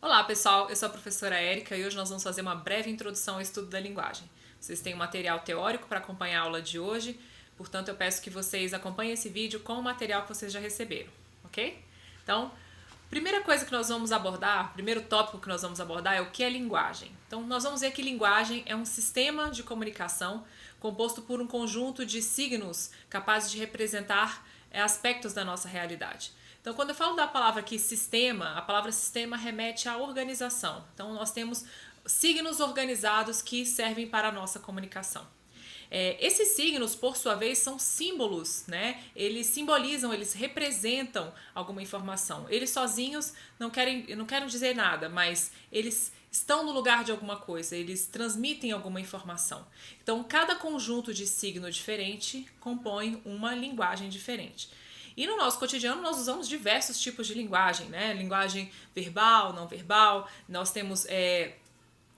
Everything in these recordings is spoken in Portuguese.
Olá pessoal, eu sou a professora Érica e hoje nós vamos fazer uma breve introdução ao estudo da linguagem. Vocês têm um material teórico para acompanhar a aula de hoje, portanto eu peço que vocês acompanhem esse vídeo com o material que vocês já receberam, ok? Então, primeira coisa que nós vamos abordar, primeiro tópico que nós vamos abordar é o que é linguagem. Então, nós vamos ver que linguagem é um sistema de comunicação composto por um conjunto de signos capazes de representar aspectos da nossa realidade. Então, quando eu falo da palavra aqui sistema, a palavra sistema remete à organização. Então, nós temos signos organizados que servem para a nossa comunicação. Esses signos, por sua vez, são símbolos, né? Eles simbolizam, eles representam alguma informação. Eles sozinhos não querem dizer nada, mas eles estão no lugar de alguma coisa, eles transmitem alguma informação. Então, cada conjunto de signo diferente compõe uma linguagem diferente. E no nosso cotidiano nós usamos diversos tipos de linguagem, né? Linguagem verbal, não verbal. Nós temos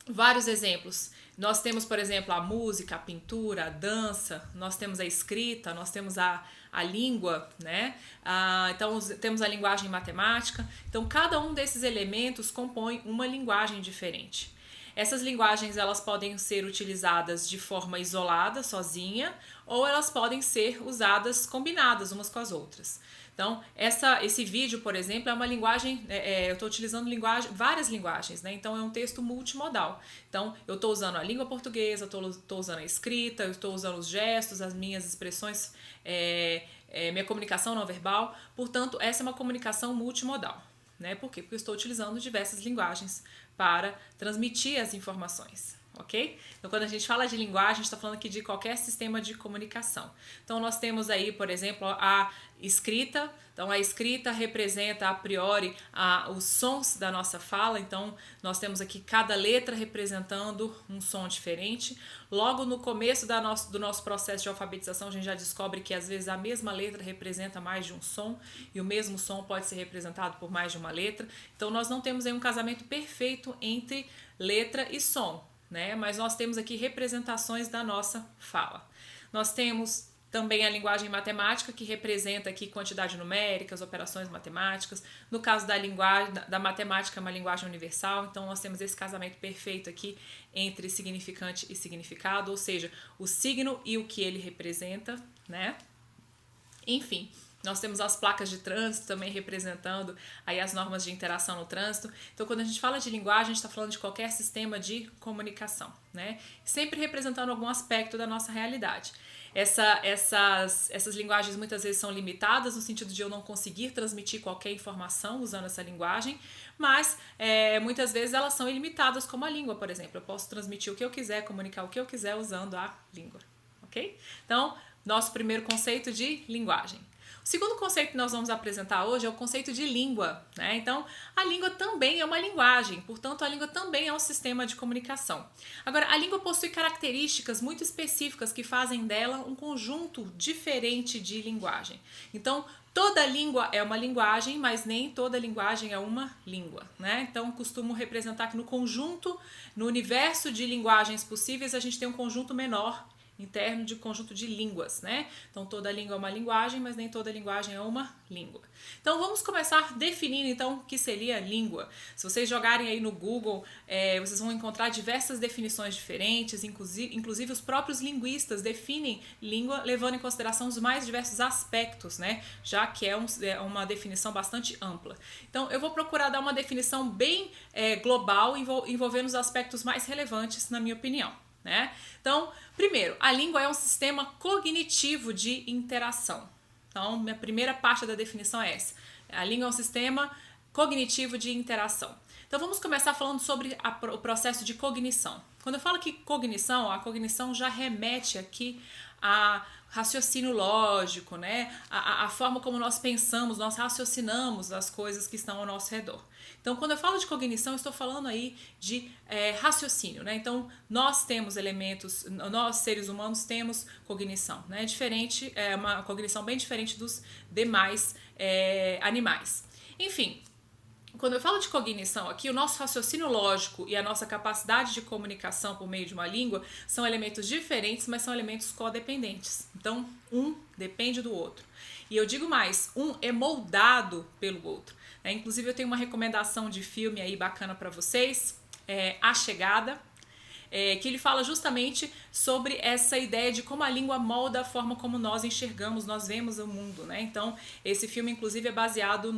vários exemplos. Nós temos, por exemplo, a música, a pintura, a dança, nós temos a escrita, nós temos a língua, né? Então temos a linguagem matemática. Então cada um desses elementos compõe uma linguagem diferente. Essas linguagens elas podem ser utilizadas de forma isolada, sozinha, ou elas podem ser usadas combinadas umas com as outras. Então, esse vídeo, por exemplo, é uma linguagem, eu estou utilizando várias linguagens, né? Então é um texto multimodal. Então, eu estou usando a língua portuguesa, estou usando a escrita, eu estou usando os gestos, as minhas expressões, minha comunicação não verbal. Portanto, essa é uma comunicação multimodal. Né? Por quê? Porque eu estou utilizando diversas linguagens para transmitir as informações, ok? Então, quando a gente fala de linguagem, a gente está falando aqui de qualquer sistema de comunicação. Então, nós temos aí, por exemplo, a escrita. Então, a escrita representa, a priori, os sons da nossa fala. Então, nós temos aqui cada letra representando um som diferente. Logo no começo do nosso processo de alfabetização, a gente já descobre que, às vezes, a mesma letra representa mais de um som e o mesmo som pode ser representado por mais de uma letra. Então, nós não temos aí um casamento perfeito entre letra e som, né? Mas nós temos aqui representações da nossa fala. Nós temos também a linguagem matemática, que representa aqui quantidade numérica, as operações matemáticas. No caso da matemática, é uma linguagem universal, então nós temos esse casamento perfeito aqui entre significante e significado, ou seja, o signo e o que ele representa, né? Enfim, nós temos as placas de trânsito também representando aí as normas de interação no trânsito. Então, quando a gente fala de linguagem, a gente está falando de qualquer sistema de comunicação, né? Sempre representando algum aspecto da nossa realidade. Essas linguagens muitas vezes são limitadas no sentido de eu não conseguir transmitir qualquer informação usando essa linguagem, mas muitas vezes elas são ilimitadas, como a língua, por exemplo. Eu posso transmitir o que eu quiser, comunicar o que eu quiser usando a língua, ok? Então, nosso primeiro conceito de linguagem. O segundo conceito que nós vamos apresentar hoje é o conceito de língua, né? Então, a língua também é uma linguagem, portanto, a língua também é um sistema de comunicação. Agora, a língua possui características muito específicas que fazem dela um conjunto diferente de linguagem. Então, toda língua é uma linguagem, mas nem toda linguagem é uma língua, né? Então, costumo representar que no conjunto, no universo de linguagens possíveis, a gente tem um conjunto menor interno de conjunto de línguas, né? Então toda língua é uma linguagem, mas nem toda linguagem é uma língua. Então vamos começar definindo então o que seria língua. Se vocês jogarem aí no Google, vocês vão encontrar diversas definições diferentes, inclusive os próprios linguistas definem língua levando em consideração os mais diversos aspectos, né? Já que é uma definição bastante ampla. Então eu vou procurar dar uma definição bem global, envolvendo os aspectos mais relevantes, na minha opinião. Né? Então, primeiro, a língua é um sistema cognitivo de interação. Então, minha primeira parte da definição é essa. A língua é um sistema cognitivo de interação. Então, vamos começar falando sobre o processo de cognição. Quando eu falo que cognição, a cognição já remete aqui a raciocínio lógico, né? A forma como nós pensamos, nós raciocinamos as coisas que estão ao nosso redor. Então, quando eu falo de cognição, eu estou falando aí de raciocínio, né? Então, nós temos elementos, nós seres humanos temos cognição, né? Diferente, uma cognição bem diferente dos demais animais. Enfim, quando eu falo de cognição aqui, o nosso raciocínio lógico e a nossa capacidade de comunicação por meio de uma língua são elementos diferentes, mas são elementos codependentes. Então, um depende do outro. E eu digo mais, um é moldado pelo outro. Inclusive, eu tenho uma recomendação de filme aí bacana para vocês, A Chegada, que ele fala justamente sobre essa ideia de como a língua molda a forma como nós enxergamos, nós vemos o mundo, né? Então, esse filme, inclusive, é baseado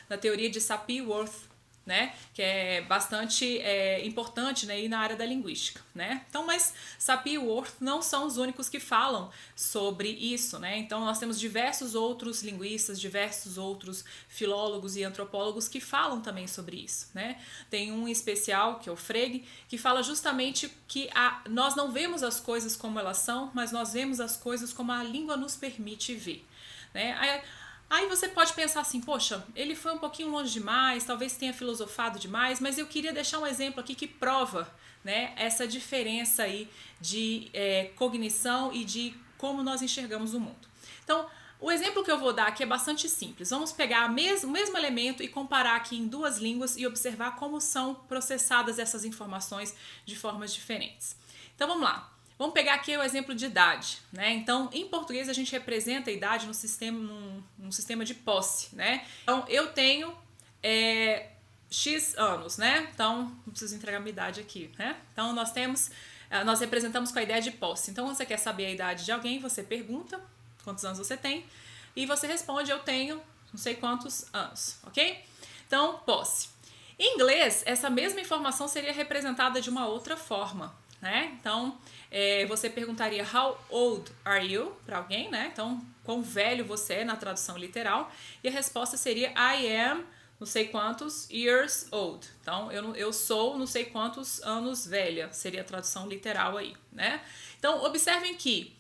na teoria de Sapir-Whorf, né? Que é bastante importante, né? E na área da linguística, né? Então, mas Sapir-Whorf não são os únicos que falam sobre isso, né? Então, nós temos diversos outros linguistas, diversos outros filólogos e antropólogos que falam também sobre isso, né? Tem um especial, que é o Frege, que fala justamente que nós não vemos as coisas como elas são, mas nós vemos as coisas como a língua nos permite ver, né? Aí você pode pensar assim, poxa, ele foi um pouquinho longe demais, talvez tenha filosofado demais, mas eu queria deixar um exemplo aqui que prova, né, essa diferença aí de cognição e de como nós enxergamos o mundo. Então, o exemplo que eu vou dar aqui é bastante simples. Vamos pegar o mesmo elemento e comparar aqui em duas línguas e observar como são processadas essas informações de formas diferentes. Então, vamos lá. Vamos pegar aqui o exemplo de idade, né? Então, em português a gente representa a idade num sistema de posse, né? Então, eu tenho X anos, né? Então, não preciso entregar minha idade aqui, né? Então, nós representamos com a ideia de posse. Então, quando você quer saber a idade de alguém, você pergunta quantos anos você tem e você responde, eu tenho não sei quantos anos, ok? Então, posse. Em inglês, essa mesma informação seria representada de uma outra forma, né? Então, você perguntaria how old are you para alguém, né? Então, quão velho você é na tradução literal. E a resposta seria I am não sei quantos years old. Então, eu sou não sei quantos anos velha, seria a tradução literal aí, né? Então, observem que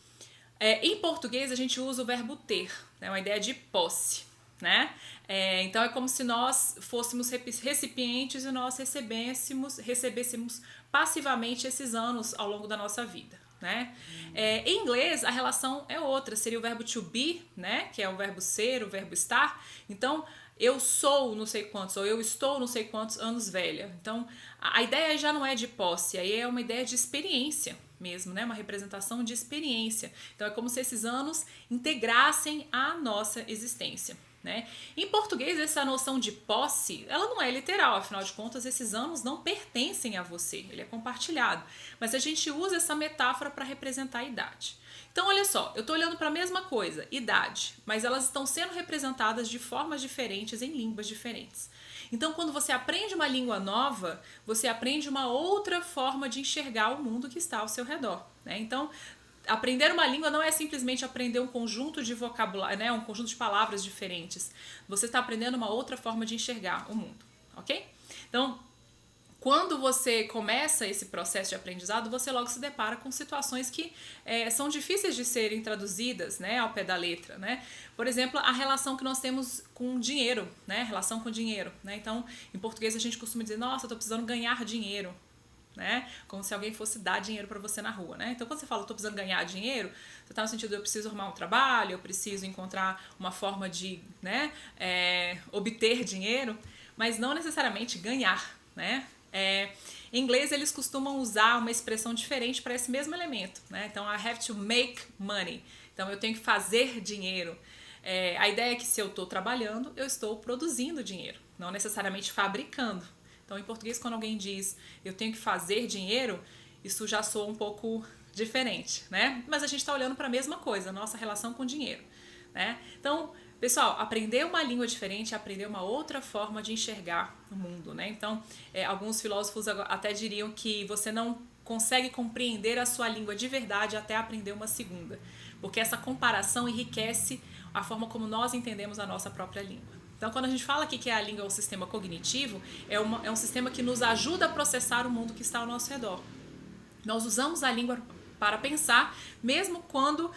em português a gente usa o verbo ter, né? Uma ideia de posse, né? Então, é como se nós fôssemos recipientes e nós recebêssemos passivamente esses anos ao longo da nossa vida, né? Em inglês, a relação é outra, seria o verbo to be, né? Que é o verbo ser, o verbo estar. Então, eu sou não sei quantos, ou eu estou não sei quantos anos velha. Então, a ideia já não é de posse, aí é uma ideia de experiência mesmo, né? Uma representação de experiência. Então, é como se esses anos integrassem a nossa existência, né? Em português, essa noção de posse, ela não é literal, afinal de contas, esses anos não pertencem a você, ele é compartilhado. Mas a gente usa essa metáfora para representar a idade. Então, olha só, eu estou olhando para a mesma coisa, idade, mas elas estão sendo representadas de formas diferentes, em línguas diferentes. Então, quando você aprende uma língua nova, você aprende uma outra forma de enxergar o mundo que está ao seu redor, né? Então, aprender uma língua não é simplesmente aprender um conjunto de vocabulário, né? Um conjunto de palavras diferentes. Você está aprendendo uma outra forma de enxergar o mundo, ok? Então, quando você começa esse processo de aprendizado, você logo se depara com situações que são difíceis de serem traduzidas, né, ao pé da letra, né? Por exemplo, a relação que nós temos com dinheiro, né? Relação com dinheiro, né? Então, em português a gente costuma dizer, nossa, eu tô precisando ganhar dinheiro, né? Como se alguém fosse dar dinheiro para você na rua, né? Então, quando você fala, eu tô precisando ganhar dinheiro, você tá no sentido, eu preciso arrumar um trabalho, eu preciso encontrar uma forma de, né, obter dinheiro, mas não necessariamente ganhar, né? Em inglês eles costumam usar uma expressão diferente para esse mesmo elemento, né? Então, I have to make money. Então, eu tenho que fazer dinheiro. A ideia é que se eu estou trabalhando, eu estou produzindo dinheiro, não necessariamente fabricando. Então, em português, quando alguém diz eu tenho que fazer dinheiro, isso já soa um pouco diferente, né? Mas a gente está olhando para a mesma coisa, a nossa relação com o dinheiro, né? Então, pessoal, aprender uma língua diferente é aprender uma outra forma de enxergar o mundo, né? Então, alguns filósofos até diriam que você não consegue compreender a sua língua de verdade até aprender uma segunda, porque essa comparação enriquece a forma como nós entendemos a nossa própria língua. Então, quando a gente fala aqui que a língua é um sistema cognitivo, é um sistema que nos ajuda a processar o mundo que está ao nosso redor. Nós usamos a língua para pensar, mesmo quando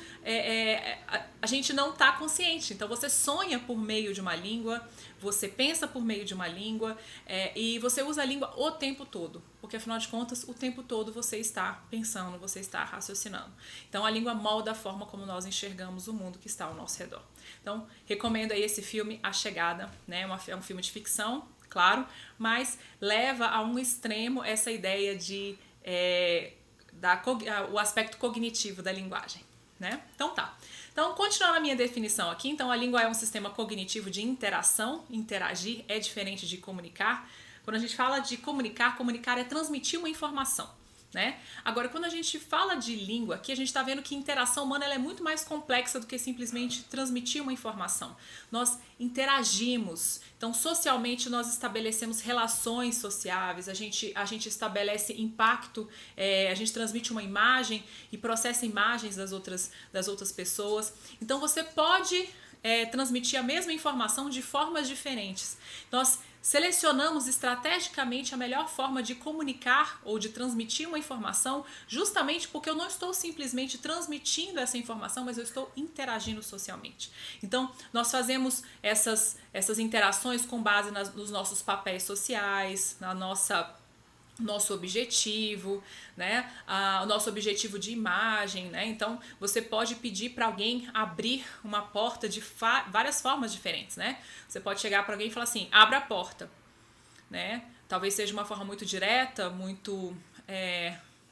a gente não está consciente. Então, você sonha por meio de uma língua, você pensa por meio de uma língua e você usa a língua o tempo todo, porque afinal de contas, o tempo todo você está pensando, você está raciocinando. Então, a língua molda a forma como nós enxergamos o mundo que está ao nosso redor. Então, recomendo aí esse filme, A Chegada, né? É um filme de ficção. claro, mas leva a um extremo essa ideia de o aspecto cognitivo da linguagem, né? Então tá. Então, continuando a minha definição aqui, então a língua é um sistema cognitivo de interação, interagir é diferente de comunicar. Quando a gente fala de comunicar, comunicar é transmitir uma informação, né? Agora, quando a gente fala de língua, aqui a gente está vendo que a interação humana ela é muito mais complexa do que simplesmente transmitir uma informação. Nós interagimos, então socialmente nós estabelecemos relações sociáveis, a gente estabelece impacto, a gente transmite uma imagem e processa imagens das outras pessoas. Então você pode transmitir a mesma informação de formas diferentes. Nós selecionamos estrategicamente a melhor forma de comunicar ou de transmitir uma informação, justamente porque eu não estou simplesmente transmitindo essa informação, mas eu estou interagindo socialmente. Então, nós fazemos essas interações com base nos nossos papéis sociais, nosso objetivo, né? O nosso objetivo de imagem, né? Então, você pode pedir para alguém abrir uma porta de várias formas diferentes, né? Você pode chegar para alguém e falar assim, abra a porta, né? Talvez seja uma forma muito direta, muito,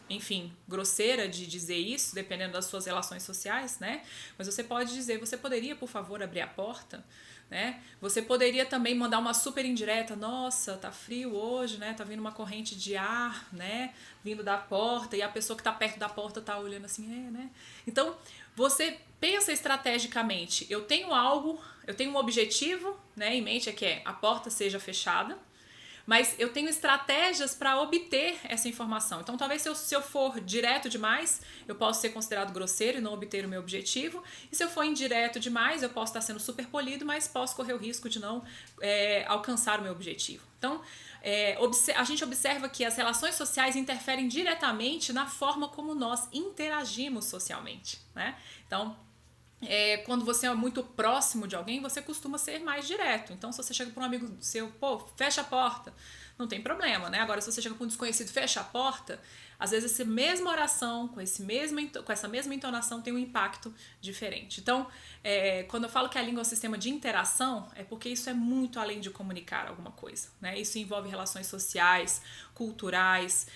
enfim, grosseira de dizer isso, dependendo das suas relações sociais, né? Mas você pode dizer, você poderia, por favor, abrir a porta? Né? Você poderia também mandar uma super indireta, nossa, tá frio hoje, né? Tá vindo uma corrente de ar, né? Vindo da porta, e a pessoa que tá perto da porta tá olhando assim, né? Então, você pensa estrategicamente, eu tenho um objetivo, né, em mente, que a porta seja fechada, mas eu tenho estratégias para obter essa informação. Então, talvez se eu for direto demais, eu posso ser considerado grosseiro e não obter o meu objetivo. E se eu for indireto demais, eu posso estar sendo super polido, mas posso correr o risco de não alcançar o meu objetivo. Então, a gente observa que as relações sociais interferem diretamente na forma como nós interagimos socialmente, né? Então, quando você é muito próximo de alguém, você costuma ser mais direto. Então, se você chega para um amigo seu, fecha a porta, não tem problema, né? Agora, se você chega para um desconhecido, fecha a porta, às vezes essa mesma oração, com essa mesma entonação, tem um impacto diferente. Então, quando eu falo que a língua é um sistema de interação, é porque isso é muito além de comunicar alguma coisa, né? Isso envolve relações sociais, culturais,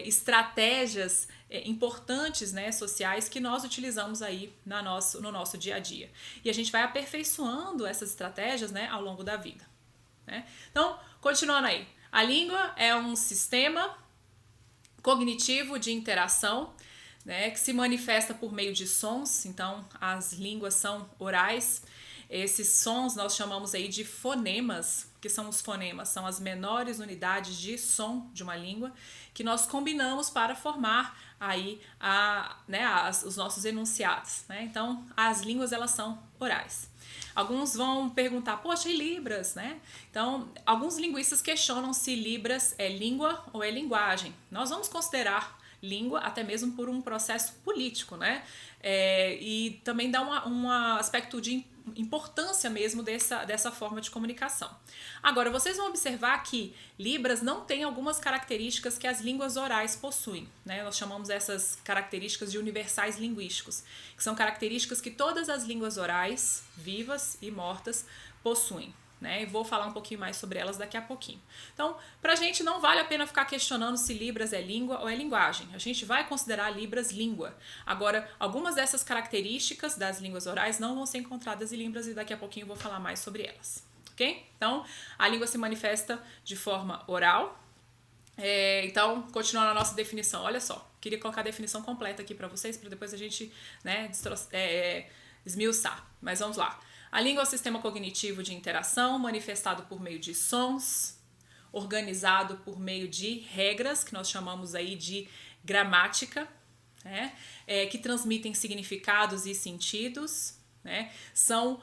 estratégias importantes, né, sociais que nós utilizamos aí no nosso dia a dia. E a gente vai aperfeiçoando essas estratégias, né, ao longo da vida, né? Então, continuando aí. A língua é um sistema cognitivo de interação, né, que se manifesta por meio de sons. Então, as línguas são orais. Esses sons nós chamamos aí de fonemas. O que são os fonemas? São as menores unidades de som de uma língua que nós combinamos para formar aí os nossos enunciados, né? Então, as línguas elas são orais. Alguns vão perguntar, poxa, e Libras, né? Então, alguns linguistas questionam se Libras é língua ou é linguagem. Nós vamos considerar língua até mesmo por um processo político, né? E também dá um aspecto de importância mesmo dessa forma de comunicação. Agora, vocês vão observar que Libras não tem algumas características que as línguas orais possuem, né? Nós chamamos essas características de universais linguísticos, que são características que todas as línguas orais, vivas e mortas, possuem, né? E vou falar um pouquinho mais sobre elas daqui a pouquinho. Então, pra gente não vale a pena ficar questionando se Libras é língua ou é linguagem. A gente vai considerar Libras língua. Agora, algumas dessas características das línguas orais não vão ser encontradas em Libras e daqui a pouquinho eu vou falar mais sobre elas, ok? Então, a língua se manifesta de forma oral. Então, continuando a nossa definição, olha só, queria colocar a definição completa aqui para vocês, para depois a gente, né, esmiuçar. Mas vamos lá. A língua é um sistema cognitivo de interação manifestado por meio de sons, organizado por meio de regras, que nós chamamos aí de gramática, né? Que transmitem significados e sentidos, né? São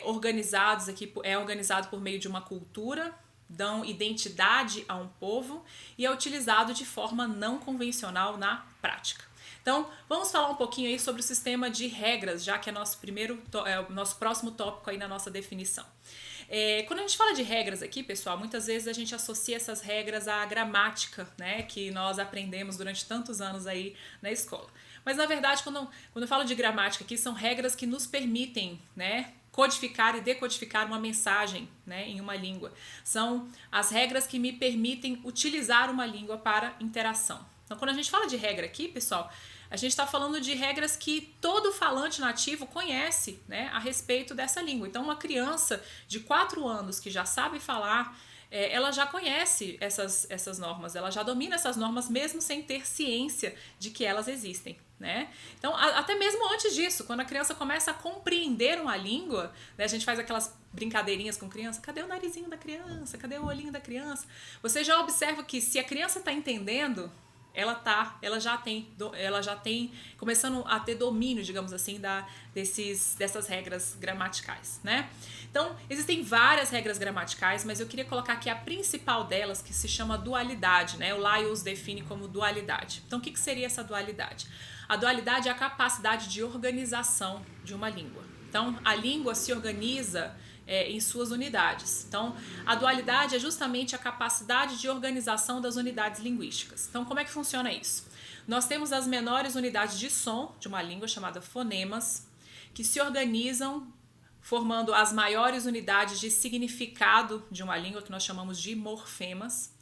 organizados aqui, organizado por meio de uma cultura, dão identidade a um povo e é utilizado de forma não convencional na prática. Então, vamos falar um pouquinho aí sobre o sistema de regras, já que é nosso próximo tópico aí na nossa definição. Quando a gente fala de regras aqui, pessoal, muitas vezes a gente associa essas regras à gramática, né, que nós aprendemos durante tantos anos aí na escola. Mas, na verdade, quando eu falo de gramática aqui, são regras que nos permitem, né, codificar e decodificar uma mensagem, né, em uma língua. São as regras que me permitem utilizar uma língua para interação. Então, quando a gente fala de regra aqui, pessoal, a gente está falando de regras que todo falante nativo conhece, né, a respeito dessa língua. Então, uma criança de 4 anos que já sabe falar, ela já conhece essas normas, ela já domina essas normas mesmo sem ter ciência de que elas existem, né? Então, até mesmo antes disso, quando a criança começa a compreender uma língua, né, a gente faz aquelas brincadeirinhas com criança, cadê o narizinho da criança? Cadê o olhinho da criança? Você já observa que se a criança está entendendo, ela já tem começando a ter domínio, digamos assim, dessas regras gramaticais, né? Então, existem várias regras gramaticais, mas eu queria colocar aqui a principal delas, que se chama dualidade, né? O Lyell os define como dualidade. Então, o que seria essa dualidade? A dualidade é a capacidade de organização de uma língua. Então, a língua se organiza em suas unidades. Então, a dualidade é justamente a capacidade de organização das unidades linguísticas. Então, como é que funciona isso? Nós temos as menores unidades de som de uma língua, chamada fonemas, que se organizam formando as maiores unidades de significado de uma língua, que nós chamamos de morfemas,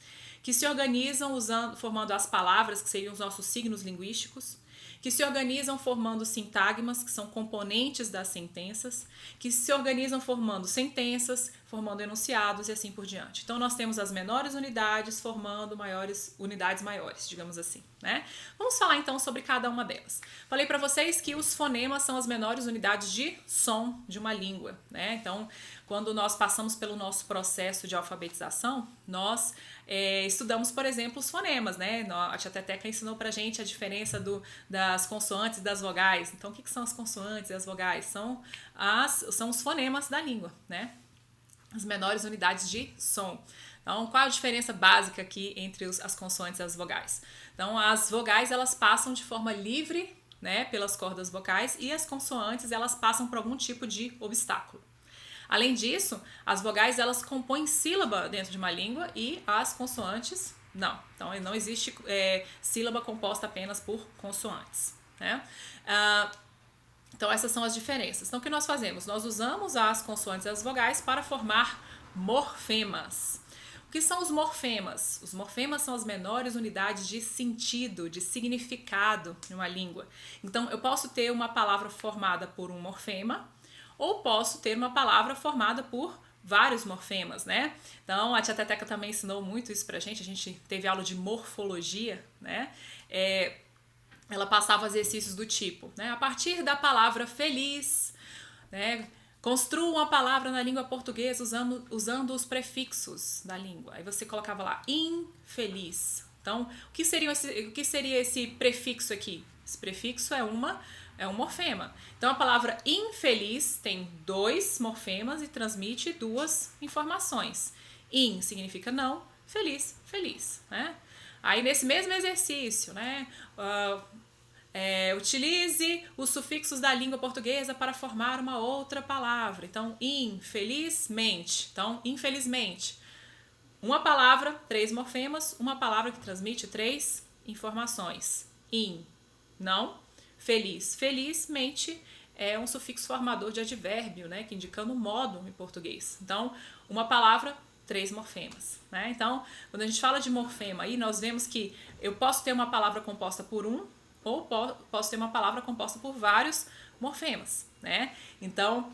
que se organizam formando as palavras, que seriam os nossos signos linguísticos, que se organizam formando sintagmas, que são componentes das sentenças, que se organizam formando sentenças, formando enunciados e assim por diante. Então, nós temos as menores unidades formando unidades maiores, digamos assim, né? Vamos falar então sobre cada uma delas. Falei para vocês que os fonemas são as menores unidades de som de uma língua, né? Então, quando nós passamos pelo nosso processo de alfabetização, nós estudamos, por exemplo, os fonemas, né? A tia Teteca ensinou pra gente a diferença das consoantes e das vogais. Então, o que são as consoantes e as vogais? São os fonemas da língua, né? As menores unidades de som. Então, qual a diferença básica aqui entre as consoantes e as vogais? Então, as vogais, elas passam de forma livre, né, pelas cordas vocais, e as consoantes, elas passam por algum tipo de obstáculo. Além disso, as vogais, elas compõem sílaba dentro de uma língua e as consoantes, não. Então, não existe sílaba composta apenas por consoantes, né? Então, essas são as diferenças. Então, o que nós fazemos? Nós usamos as consoantes e as vogais para formar morfemas. O que são os morfemas? Os morfemas são as menores unidades de sentido, de significado em uma língua. Então, eu posso ter uma palavra formada por um morfema, ou posso ter uma palavra formada por vários morfemas, né? Então, a tia Teteca também ensinou muito isso pra gente. A gente teve aula de morfologia, né? Ela passava exercícios do tipo, né? A partir da palavra feliz, né? Construa uma palavra na língua portuguesa usando os prefixos da língua. Aí você colocava lá, infeliz. Então, o que seria esse prefixo aqui? Esse prefixo é um morfema. Então, a palavra infeliz tem 2 morfemas e transmite 2 informações. In significa não, feliz, feliz, né? Aí, nesse mesmo exercício, né, utilize os sufixos da língua portuguesa para formar uma outra palavra. Então, infelizmente. Então, infelizmente. Uma palavra, 3 morfemas, uma palavra que transmite 3 informações. In, não. Feliz, felizmente é um sufixo formador de advérbio, né, que indicando modo em português. Então, uma palavra, 3 morfemas, né? Então, quando a gente fala de morfema aí, nós vemos que eu posso ter uma palavra composta por um, ou posso ter uma palavra composta por vários morfemas, né? Então,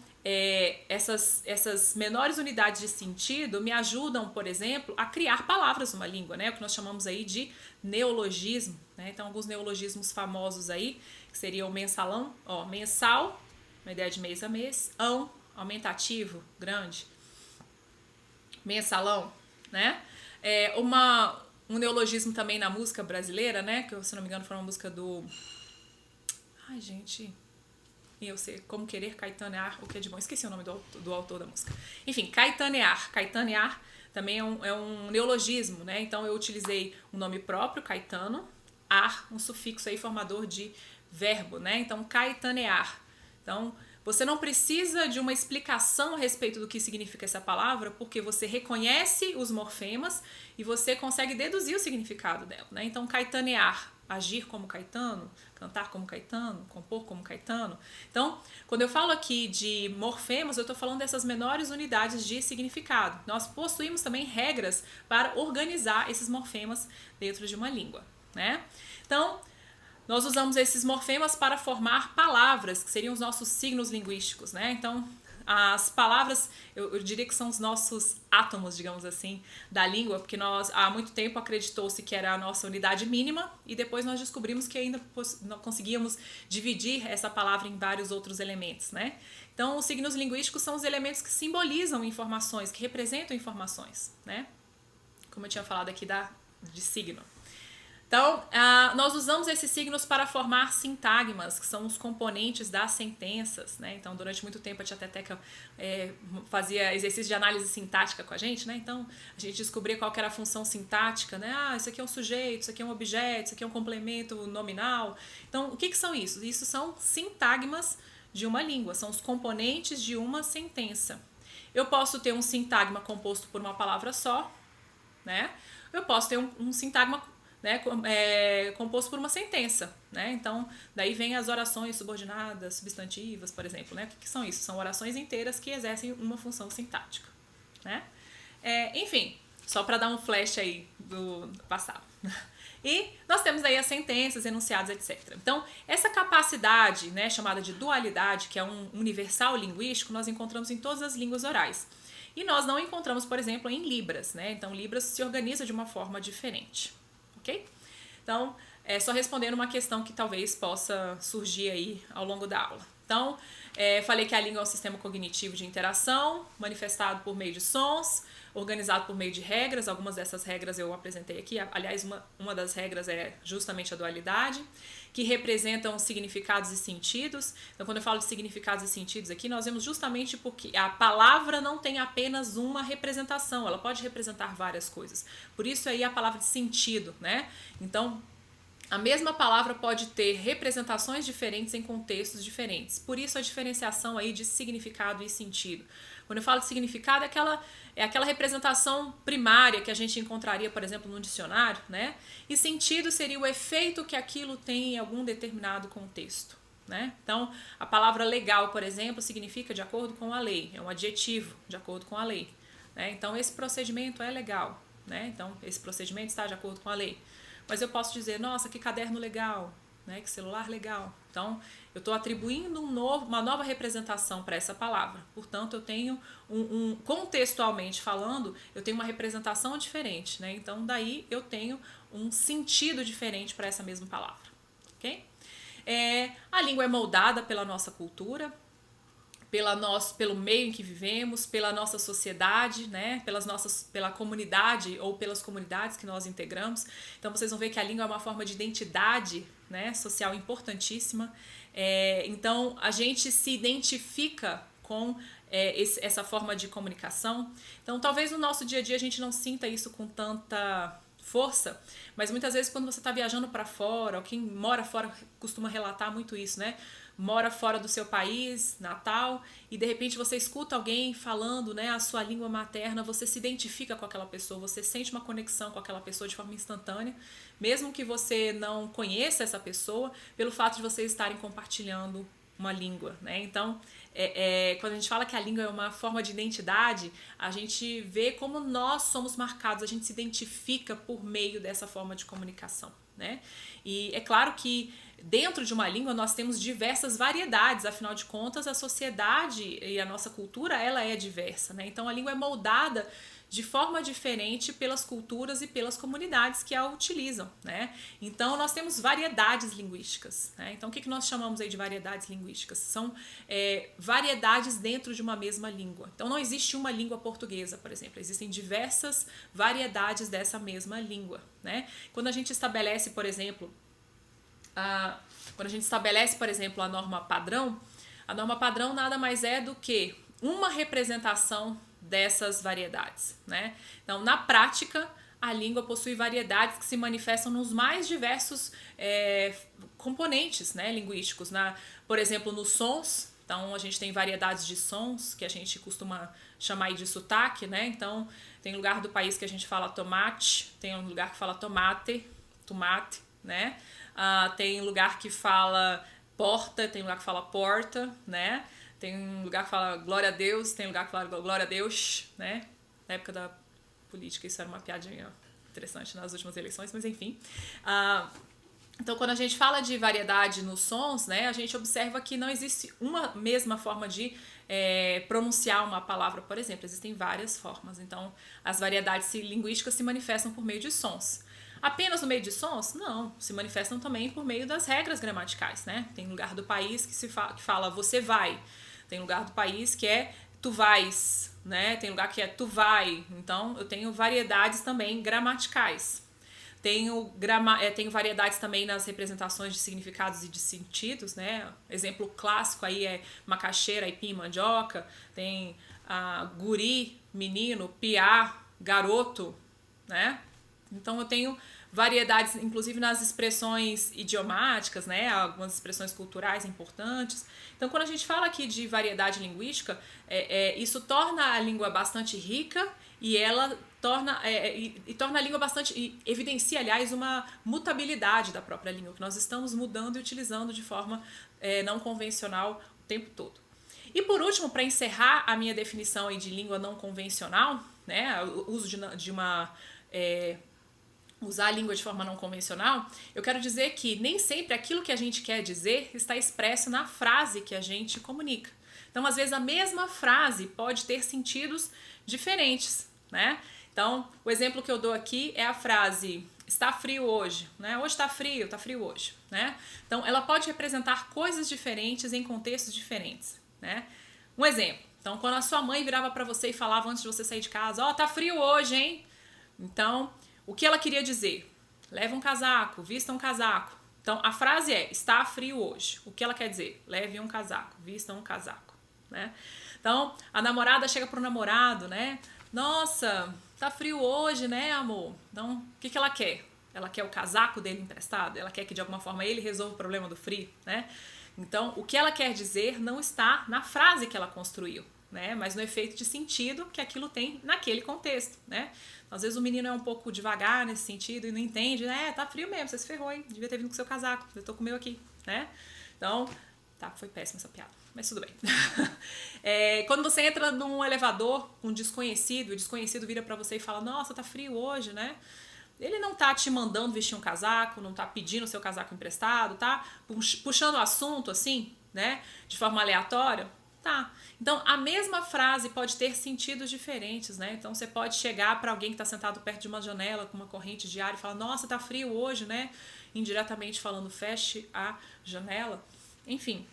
essas menores unidades de sentido me ajudam, por exemplo, a criar palavras numa língua, né? O que nós chamamos aí de neologismo, né? Então, alguns neologismos famosos aí, que seriam mensalão, mensal, uma ideia de mês a mês, aumentativo, grande, mensalão, né? Um neologismo também na música brasileira, né? Que, se não me engano, foi uma música do... Ai, gente... Eu sei, Como Querer Caetanear o que é de bom. Esqueci o nome do autor da música. Enfim, caetanear. Caetanear também é um neologismo, né? Então, eu utilizei um nome próprio, Caetano, um sufixo aí formador de verbo, né? Então, caetanear. Então, Você não precisa de uma explicação a respeito do que significa essa palavra, porque você reconhece os morfemas e você consegue deduzir o significado dela, né? Então, caetanear, agir como Caetano, cantar como Caetano, compor como Caetano. Então, quando eu falo aqui de morfemas, eu estou falando dessas menores unidades de significado. Nós possuímos também regras para organizar esses morfemas dentro de uma língua, né? Então, nós usamos esses morfemas para formar palavras, que seriam os nossos signos linguísticos, né? Então, as palavras, eu diria que são os nossos átomos, digamos assim, da língua, porque nós, há muito tempo, acreditou-se que era a nossa unidade mínima e depois nós descobrimos que ainda não conseguíamos dividir essa palavra em vários outros elementos, né? Então, os signos linguísticos são os elementos que simbolizam informações, que representam informações, né? Como eu tinha falado aqui de signo. Então, nós usamos esses signos para formar sintagmas, que são os componentes das sentenças, né? Então, durante muito tempo a tia Teteca fazia exercício de análise sintática com a gente, né? Então, a gente descobria qual que era a função sintática, né? Isso aqui é um sujeito, isso aqui é um objeto, isso aqui é um complemento nominal. Então, o que são isso? Isso são sintagmas de uma língua, são os componentes de uma sentença. Eu posso ter um sintagma composto por uma palavra só, né? Eu posso ter um sintagma, né, composto por uma sentença, né? Então, daí vem as orações subordinadas, substantivas, por exemplo, né? O que são isso? São orações inteiras que exercem uma função sintática, né? Enfim, só para dar um flash aí do passado. E nós temos aí as sentenças, enunciados, etc. Então, essa capacidade, né, chamada de dualidade, que é um universal linguístico, nós encontramos em todas as línguas orais. E nós não encontramos, por exemplo, em Libras, né? Então, Libras se organiza de uma forma diferente. Ok? Então, só respondendo uma questão que talvez possa surgir aí ao longo da aula. Então, falei que a língua é um sistema cognitivo de interação, manifestado por meio de sons, organizado por meio de regras. Algumas dessas regras eu apresentei aqui. Aliás, uma das regras é justamente a dualidade, que representam significados e sentidos. Então, quando eu falo de significados e sentidos aqui, nós vemos justamente porque a palavra não tem apenas uma representação, ela pode representar várias coisas. Por isso aí a palavra de sentido, né? Então, a mesma palavra pode ter representações diferentes em contextos diferentes. Por isso a diferenciação aí de significado e sentido. Quando eu falo de significado, é aquela representação primária que a gente encontraria, por exemplo, no dicionário, né? E sentido seria o efeito que aquilo tem em algum determinado contexto, né? Então, a palavra legal, por exemplo, significa de acordo com a lei, é um adjetivo de acordo com a lei, né? Então, esse procedimento é legal, né? Então, esse procedimento está de acordo com a lei. Mas eu posso dizer, nossa, que caderno legal, né? Que celular legal. Então, eu estou atribuindo uma nova representação para essa palavra. Portanto, eu tenho contextualmente falando, eu tenho uma representação diferente, né? Então, daí eu tenho um sentido diferente para essa mesma palavra, ok? A língua é moldada pela nossa cultura, pelo meio em que vivemos, pela nossa sociedade, né? Pela comunidade ou pelas comunidades que nós integramos. Então vocês vão ver que a língua é uma forma de identidade, né, social importantíssima. Então a gente se identifica com essa forma de comunicação. Então talvez no nosso dia a dia a gente não sinta isso com tanta força, mas muitas vezes quando você está viajando para fora, ou quem mora fora costuma relatar muito isso, né? Mora fora do seu país natal e de repente você escuta alguém falando, né, a sua língua materna, você se identifica com aquela pessoa, você sente uma conexão com aquela pessoa de forma instantânea, mesmo que você não conheça essa pessoa, pelo fato de vocês estarem compartilhando uma língua, né? Então, quando a gente fala que a língua é uma forma de identidade, a gente vê como nós somos marcados, a gente se identifica por meio dessa forma de comunicação, né? E é claro que dentro de uma língua nós temos diversas variedades, afinal de contas a sociedade e a nossa cultura ela é diversa, né? Então a língua é moldada de forma diferente pelas culturas e pelas comunidades que a utilizam, né? Então nós temos variedades linguísticas, né? Então o que nós chamamos aí de variedades linguísticas? São variedades dentro de uma mesma língua. Então não existe uma língua portuguesa, por exemplo, existem diversas variedades dessa mesma língua, né? Quando a gente estabelece, por exemplo, a norma padrão nada mais é do que uma representação dessas variedades, né? Então, na prática, a língua possui variedades que se manifestam nos mais diversos componentes, né, linguísticos. Por exemplo, nos sons, Então, a gente tem variedades de sons que a gente costuma chamar aí de sotaque, né? Então, tem lugar do país que a gente fala tomate, tem um lugar que fala tomate, né? Tem lugar que fala porta, tem lugar que fala porta, né? Tem um lugar que fala glória a Deus, tem lugar que fala glória a Deus, né? Na época da política isso era uma piadinha interessante nas últimas eleições, mas enfim. Então, quando a gente fala de variedade nos sons, né, a gente observa que não existe uma mesma forma de pronunciar uma palavra, por exemplo. Existem várias formas. Então, as variedades linguísticas se manifestam por meio de sons. Apenas no meio de sons? Não. Se manifestam também por meio das regras gramaticais, né? Tem lugar do país que fala você vai. Tem lugar do país que é tu vais, né? Tem lugar que é tu vai. Então, eu tenho variedades também gramaticais. Tenho variedades também nas representações de significados e de sentidos, né? Exemplo clássico aí é macaxeira, aipim, mandioca. Tem guri, menino, piá, garoto, né? Então eu tenho variedades, inclusive nas expressões idiomáticas, né? Algumas expressões culturais importantes. Então, quando a gente fala aqui de variedade linguística, isso torna a língua bastante rica e ela torna a língua bastante... evidencia, aliás, uma mutabilidade da própria língua, que nós estamos mudando e utilizando de forma não convencional o tempo todo. E por último, para encerrar a minha definição aí de língua não convencional, né? O uso usar a língua de forma não convencional, eu quero dizer que nem sempre aquilo que a gente quer dizer está expresso na frase que a gente comunica. Então, às vezes, a mesma frase pode ter sentidos diferentes, né? Então, o exemplo que eu dou aqui é a frase está frio hoje, né? Hoje está frio hoje, né? Então, ela pode representar coisas diferentes em contextos diferentes, né? Um exemplo. Então, quando a sua mãe virava para você e falava antes de você sair de casa, tá frio hoje, hein? Então, o que ela queria dizer? Leve um casaco, vista um casaco. Então, a frase é, está frio hoje. O que ela quer dizer? Leve um casaco, vista um casaco, né? Então, a namorada chega pro namorado, né? Nossa, tá frio hoje, né, amor? Então, o que ela quer? Ela quer o casaco dele emprestado? Ela quer que, de alguma forma, ele resolva o problema do frio, né? Então, o que ela quer dizer não está na frase que ela construiu, né? Mas no efeito de sentido que aquilo tem naquele contexto, né? Às vezes o menino é um pouco devagar nesse sentido e não entende, né? Tá frio mesmo, você se ferrou, hein? Devia ter vindo com seu casaco, eu tô com o meu aqui, né? Então, foi péssima essa piada, mas tudo bem. Quando você entra num elevador com um desconhecido, o desconhecido vira pra você e fala, nossa, tá frio hoje, né? Ele não tá te mandando vestir um casaco, não tá pedindo o seu casaco emprestado, tá puxando o assunto assim, né? De forma aleatória. Tá. Então, a mesma frase pode ter sentidos diferentes, né? Então, você pode chegar para alguém que está sentado perto de uma janela com uma corrente de ar e falar, nossa, tá frio hoje, né? Indiretamente falando, feche a janela. Enfim,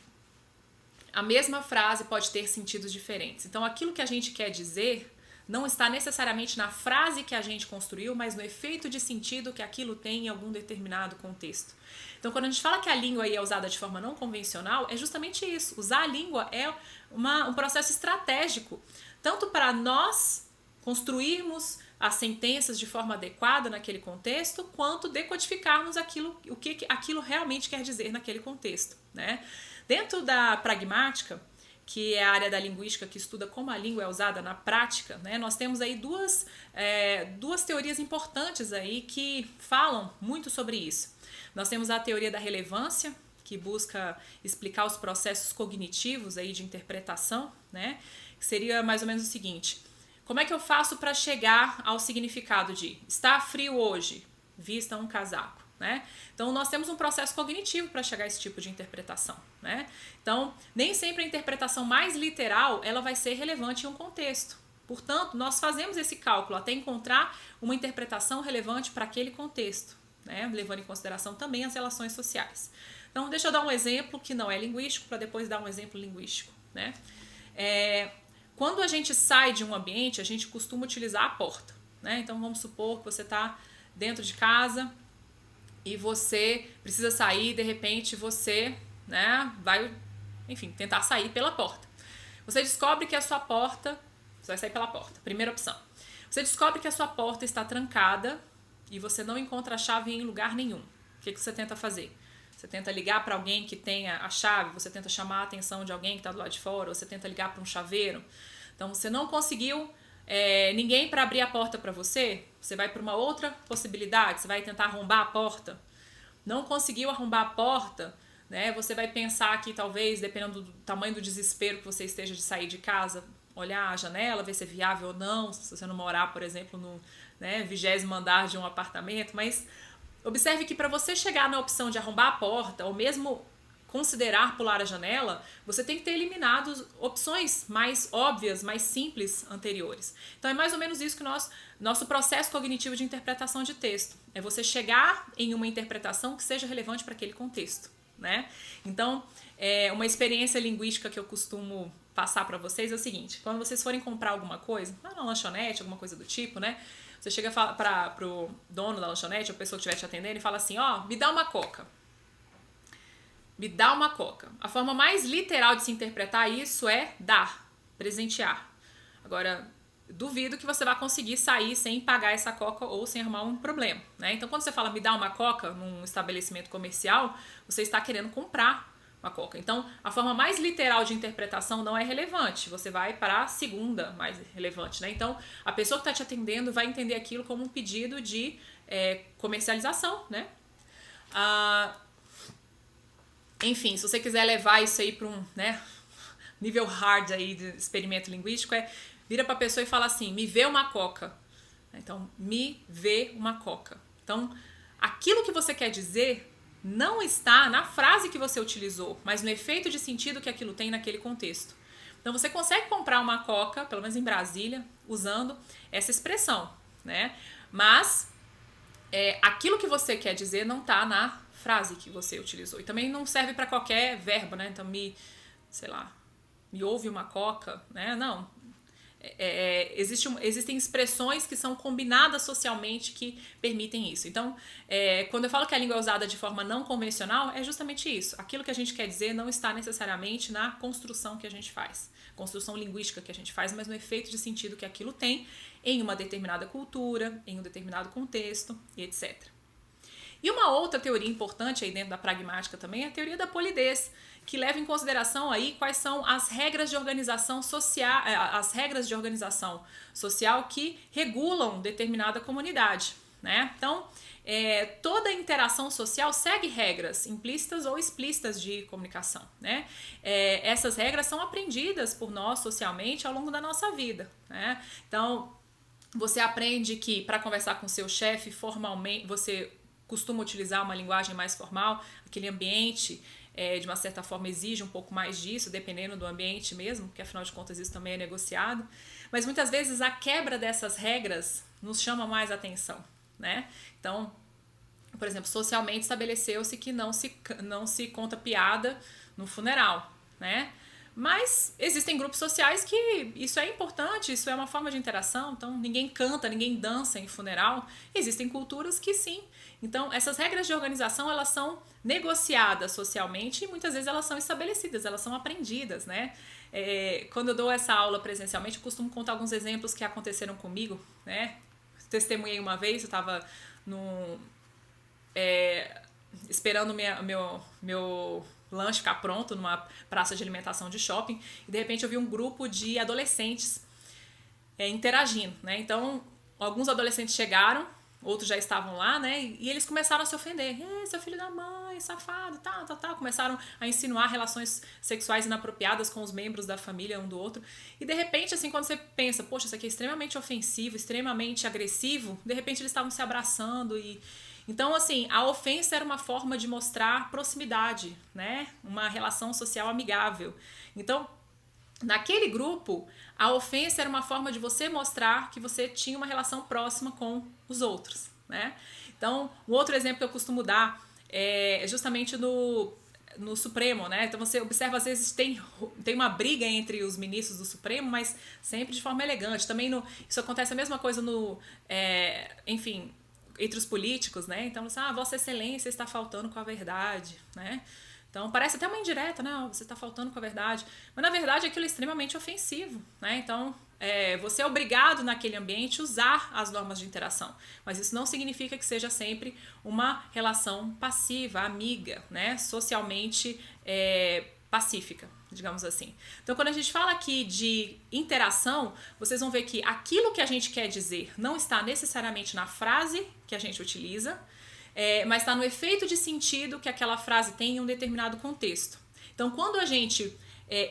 a mesma frase pode ter sentidos diferentes. Então, aquilo que a gente quer dizer não está necessariamente na frase que a gente construiu, mas no efeito de sentido que aquilo tem em algum determinado contexto. Então, quando a gente fala que a língua aí é usada de forma não convencional, é justamente isso. Usar a língua é um processo estratégico, tanto para nós construirmos as sentenças de forma adequada naquele contexto, quanto decodificarmos o que aquilo realmente quer dizer naquele contexto, né? Dentro da pragmática, que é a área da linguística que estuda como a língua é usada na prática, né? Nós temos aí duas teorias importantes aí que falam muito sobre isso. Nós temos a teoria da relevância, que busca explicar os processos cognitivos aí de interpretação, né? Que seria mais ou menos o seguinte: como é que eu faço para chegar ao significado de está frio hoje, vista um casaco, né? Então, nós temos um processo cognitivo para chegar a esse tipo de interpretação, né? Então, nem sempre a interpretação mais literal ela vai ser relevante em um contexto. Portanto, nós fazemos esse cálculo até encontrar uma interpretação relevante para aquele contexto, né? Levando em consideração também as relações sociais. Então, deixa eu dar um exemplo que não é linguístico, para depois dar um exemplo linguístico, né? Quando a gente sai de um ambiente, a gente costuma utilizar a porta, né? Então, vamos supor que você está dentro de casa e você precisa sair, de repente você, né, vai, enfim, tentar sair pela porta. Você descobre que a sua porta, você vai sair pela porta, primeira opção. Você descobre que a sua porta está trancada e você não encontra a chave em lugar nenhum. O que você tenta fazer? Você tenta ligar para alguém que tenha a chave, você tenta chamar a atenção de alguém que está do lado de fora, ou você tenta ligar para um chaveiro. Então, você não conseguiu ninguém para abrir a porta para você, você vai para uma outra possibilidade, você vai tentar arrombar a porta. Não conseguiu arrombar a porta, né? Você vai pensar que talvez, dependendo do tamanho do desespero que você esteja de sair de casa, olhar a janela, ver se é viável ou não, se você não morar, por exemplo, no 20º andar de um apartamento, mas observe que para você chegar na opção de arrombar a porta, ou mesmo considerar pular a janela, você tem que ter eliminado opções mais óbvias, mais simples anteriores. Então é mais ou menos isso que nosso processo cognitivo de interpretação de texto. É você chegar em uma interpretação que seja relevante para aquele contexto, né? Então, uma experiência linguística que eu costumo passar para vocês é o seguinte: quando vocês forem comprar alguma coisa, lá na lanchonete, alguma coisa do tipo, né? Você chega pro dono da lanchonete, ou a pessoa que estiver te atendendo, e fala assim: me dá uma coca. Me dá uma coca. A forma mais literal de se interpretar isso é dar, presentear. Agora, duvido que você vai conseguir sair sem pagar essa coca ou sem arrumar um problema, né? Então, quando você fala me dá uma coca num estabelecimento comercial, você está querendo comprar uma coca. Então, a forma mais literal de interpretação não é relevante. Você vai para a segunda mais relevante, né? Então, a pessoa que está te atendendo vai entender aquilo como um pedido de comercialização, né? Enfim, se você quiser levar isso aí para um nível hard aí de experimento linguístico, vira para a pessoa e fala assim: me vê uma coca. Então, me vê uma coca. Então, aquilo que você quer dizer não está na frase que você utilizou, mas no efeito de sentido que aquilo tem naquele contexto. Então, você consegue comprar uma coca, pelo menos em Brasília, usando essa expressão, né? Mas aquilo que você quer dizer não está na frase que você utilizou. E também não serve para qualquer verbo, né? Então, me ouve uma coca, né? Não. Existem expressões que são combinadas socialmente que permitem isso. Então, quando eu falo que a língua é usada de forma não convencional, é justamente isso. Aquilo que a gente quer dizer não está necessariamente na construção que a gente faz, construção linguística que a gente faz, mas no efeito de sentido que aquilo tem em uma determinada cultura, em um determinado contexto, e etc. E uma outra teoria importante aí dentro da pragmática também é a teoria da polidez, que leva em consideração aí quais são as regras de organização social, que regulam determinada comunidade, né? Então, toda interação social segue regras implícitas ou explícitas de comunicação, né? Essas regras são aprendidas por nós socialmente ao longo da nossa vida, né? Então, você aprende que para conversar com seu chefe formalmente, você costuma utilizar uma linguagem mais formal, aquele ambiente de uma certa forma exige um pouco mais disso, dependendo do ambiente mesmo, porque afinal de contas isso também é negociado, mas muitas vezes a quebra dessas regras nos chama mais atenção, né? Então, por exemplo, socialmente estabeleceu-se que não se conta piada no funeral, né? Mas existem grupos sociais que isso é importante, isso é uma forma de interação, então ninguém canta, ninguém dança em funeral. Existem culturas que sim. Então essas regras de organização, elas são negociadas socialmente e muitas vezes elas são estabelecidas, elas são aprendidas, né? Quando eu dou essa aula presencialmente, eu costumo contar alguns exemplos que aconteceram comigo, né? Testemunhei uma vez, eu estava esperando meu lanche ficar pronto numa praça de alimentação de shopping e de repente eu vi um grupo de adolescentes interagindo, né? Então, alguns adolescentes chegaram, outros já estavam lá, né? E eles começaram a se ofender. Seu filho da mãe, safado, tal. Começaram a insinuar relações sexuais inapropriadas com os membros da família um do outro. E de repente, assim, quando você pensa, poxa, isso aqui é extremamente ofensivo, extremamente agressivo, de repente eles estavam se abraçando e... Então, assim, a ofensa era uma forma de mostrar proximidade, né? Uma relação social amigável. Então, naquele grupo, a ofensa era uma forma de você mostrar que você tinha uma relação próxima com os outros, né? Então, um outro exemplo que eu costumo dar é justamente no Supremo, né? Então, você observa, às vezes, tem uma briga entre os ministros do Supremo, mas sempre de forma elegante. Também isso acontece a mesma coisa entre os políticos, né? Então, Vossa Excelência está faltando com a verdade, né? Então parece até uma indireta, né? Você está faltando com a verdade. Mas na verdade aquilo é extremamente ofensivo, né? Então você é obrigado naquele ambiente a usar as normas de interação. Mas isso não significa que seja sempre uma relação passiva, amiga, né? Socialmente pacífica, digamos assim. Então, quando a gente fala aqui de interação, vocês vão ver que aquilo que a gente quer dizer não está necessariamente na frase que a gente utiliza, mas está no efeito de sentido que aquela frase tem em um determinado contexto. Então, quando a gente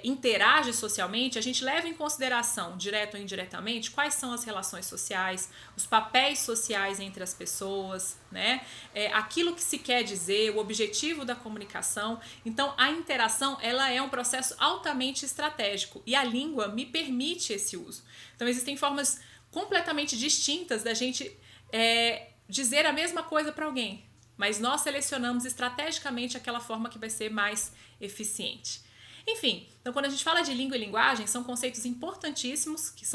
interage socialmente, a gente leva em consideração, direto ou indiretamente, quais são as relações sociais, os papéis sociais entre as pessoas, né? Aquilo que se quer dizer, o objetivo da comunicação. Então, a interação, ela é um processo altamente estratégico e a língua me permite esse uso. Então, existem formas completamente distintas da gente dizer a mesma coisa para alguém, mas nós selecionamos estrategicamente aquela forma que vai ser mais eficiente. Enfim, então quando a gente fala de língua e linguagem, são conceitos importantíssimos que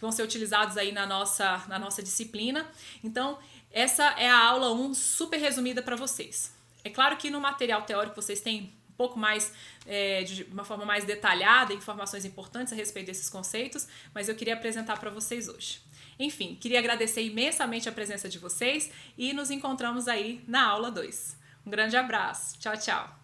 vão ser utilizados aí na nossa disciplina. Então, essa é a aula 1 super resumida para vocês. É claro que no material teórico vocês têm um pouco mais, de uma forma mais detalhada, informações importantes a respeito desses conceitos, mas eu queria apresentar para vocês hoje. Enfim, queria agradecer imensamente a presença de vocês e nos encontramos aí na aula 2. Um grande abraço. Tchau, tchau.